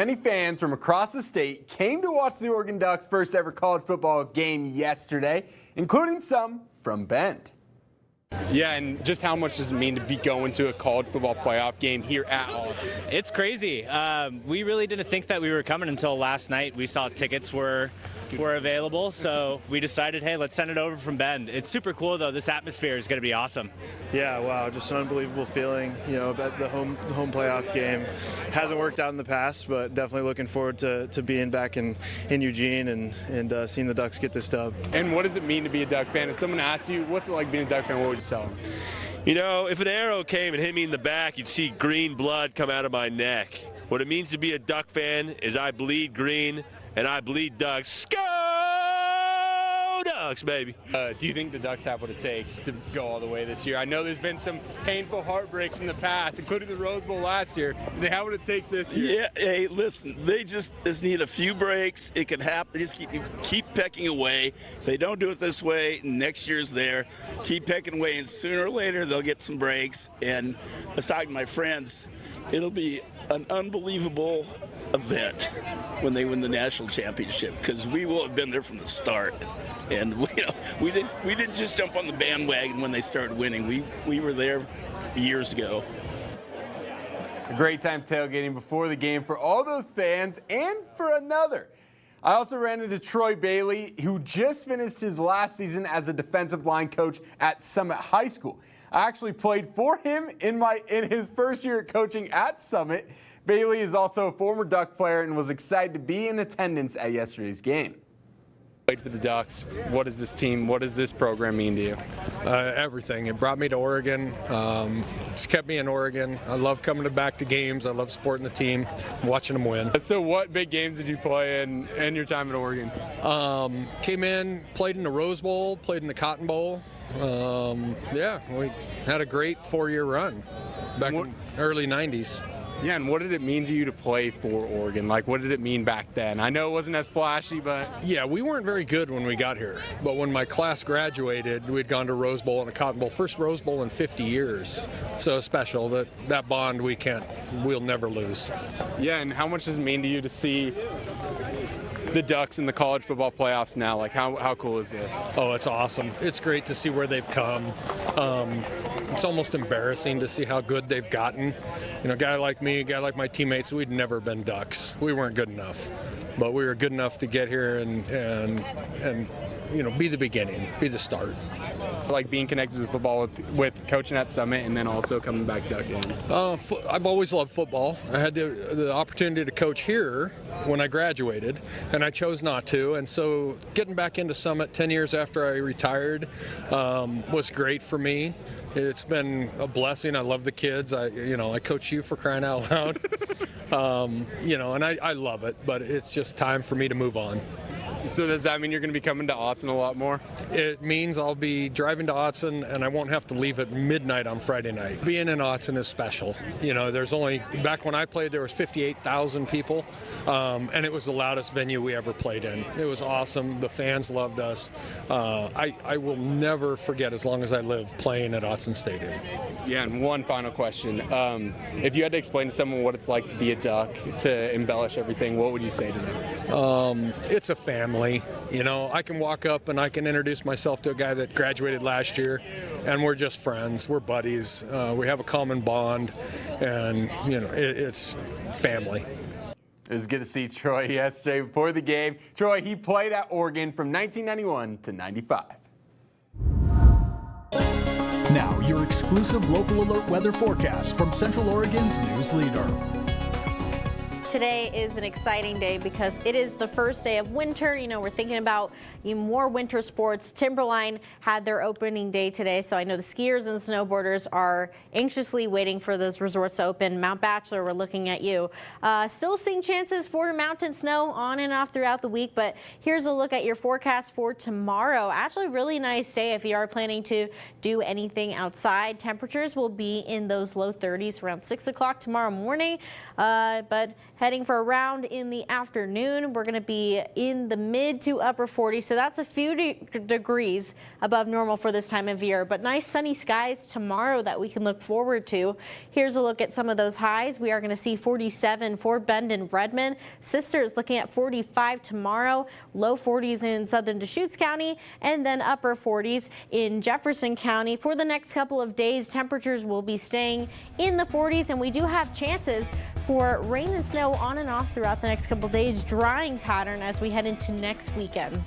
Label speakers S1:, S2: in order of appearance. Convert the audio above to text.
S1: Many fans from across the state came to watch the Oregon Ducks' first ever college football game yesterday, including some from Bend.
S2: Yeah, and just how much does it mean to be going to a college football playoff game here at Autzen?
S3: It's crazy. We really didn't think that we were coming until last night. We saw tickets were available, so we decided, hey, let's send it over from Bend. It's super cool, though. This atmosphere is going to be awesome.
S4: Yeah, wow, just an unbelievable feeling. You know, about the home playoff game hasn't worked out in the past, but definitely looking forward to being back in Eugene and seeing the Ducks get this dub.
S2: And what does it mean to be a Duck fan? If someone asks you, what's it like being a Duck fan, what would you tell them?
S5: You know, if an arrow came and hit me in the back, you'd see green blood come out of my neck. What it means to be a Duck fan is I bleed green and I bleed Ducks. Go Ducks, baby.
S2: Do you think the Ducks have what it takes to go all the way this year? I know there's been some painful heartbreaks in the past, including the Rose Bowl last year. Do they have what it takes this year?
S6: Yeah, hey, listen, they just need a few breaks. It can happen. They just keep pecking away. If they don't do it this way, next year's there. Keep pecking away, and sooner or later they'll get some breaks. And I was talking to my friends, it'll be an unbelievable event when they win the national championship, because we will have been there from the start, and we didn't just jump on the bandwagon when they started winning. We were there years ago.
S1: A great time tailgating before the game for all those fans and for another. I also ran into Troy Bailey, who just finished his last season as a defensive line coach at Summit High School. I actually played for him in his first year coaching at Summit. Bailey is also a former Duck player and was excited to be in attendance at yesterday's game.
S2: Played for the Ducks. What does this team, what does this program mean to you?
S7: Everything. It brought me to Oregon. It's kept me in Oregon. I love coming back to games. I love supporting the team, watching them win.
S2: So what big games did you play in your time at Oregon?
S7: Came in, played in the Rose Bowl, played in the Cotton Bowl. Yeah, we had a great 4-year run back in early 90s.
S2: Yeah, and what did it mean to you to play for Oregon? Like, what did it mean back then? I know it wasn't as flashy, but...
S7: Yeah, we weren't very good when we got here. But when my class graduated, we'd gone to Rose Bowl and a Cotton Bowl. First Rose Bowl in 50 years. So special. That bond we'll never lose.
S2: Yeah, and how much does it mean to you to see the Ducks in the college football playoffs now? Like, how cool is this?
S7: Oh, it's awesome. It's great to see where they've come. It's almost embarrassing to see how good they've gotten. You know, a guy like me, a guy like my teammates, we'd never been Ducks. We weren't good enough. But we were good enough to get here and you know, be the beginning, be the start.
S2: Like being connected to football with coaching at Summit and then also coming back to Duck games?
S7: I've always loved football. I had the opportunity to coach here when I graduated, and I chose not to. And so getting back into Summit 10 years after I retired was great for me. It's been a blessing. I love the kids. I coach you, for crying out loud. You know, and I love it, but it's just time for me to move on.
S2: So does that mean you're going to be coming to Autzen a lot more?
S7: It means I'll be driving to Autzen, and I won't have to leave at midnight on Friday night. Being in Autzen is special. You know, back when I played, there was 58,000 people, and it was the loudest venue we ever played in. It was awesome. The fans loved us. I will never forget, as long as I live, playing at Autzen Stadium.
S2: Yeah, and one final question. If you had to explain to someone what it's like to be a Duck, to embellish everything, what would you say to them?
S7: It's a family. You know, I can walk up and I can introduce myself to a guy that graduated last year, and we're just friends. We're buddies. We have a common bond, and, you know, it's family.
S1: It was good to see Troy yesterday before the game. Troy, he played at Oregon from 1991 to 95.
S8: Now, your exclusive local alert weather forecast from Central Oregon's news leader.
S9: Today is an exciting day because it is the first day of winter. You know, we're thinking about more winter sports. Timberline had their opening day today, so I know the skiers and snowboarders are anxiously waiting for those resorts to open. Mount Bachelor, we're looking at you. Still seeing chances for mountain snow on and off throughout the week, but here's a look at your forecast for tomorrow. Actually, really nice day if you are planning to do anything outside. Temperatures will be in those low 30s around 6 o'clock tomorrow morning, but heading for a round in the afternoon. We're going to be in the mid to upper 40s, so that's a few degrees above normal for this time of year. But nice sunny skies tomorrow that we can look forward to. Here's a look at some of those highs. We are going to see 47 for Bend and Redmond. Sisters looking at 45 tomorrow, low 40s in southern Deschutes County, and then upper 40s in Jefferson County. For the next couple of days, temperatures will be staying in the 40s, and we do have chances for rain and snow on and off throughout the next couple of days. Drying pattern as we head into next weekend.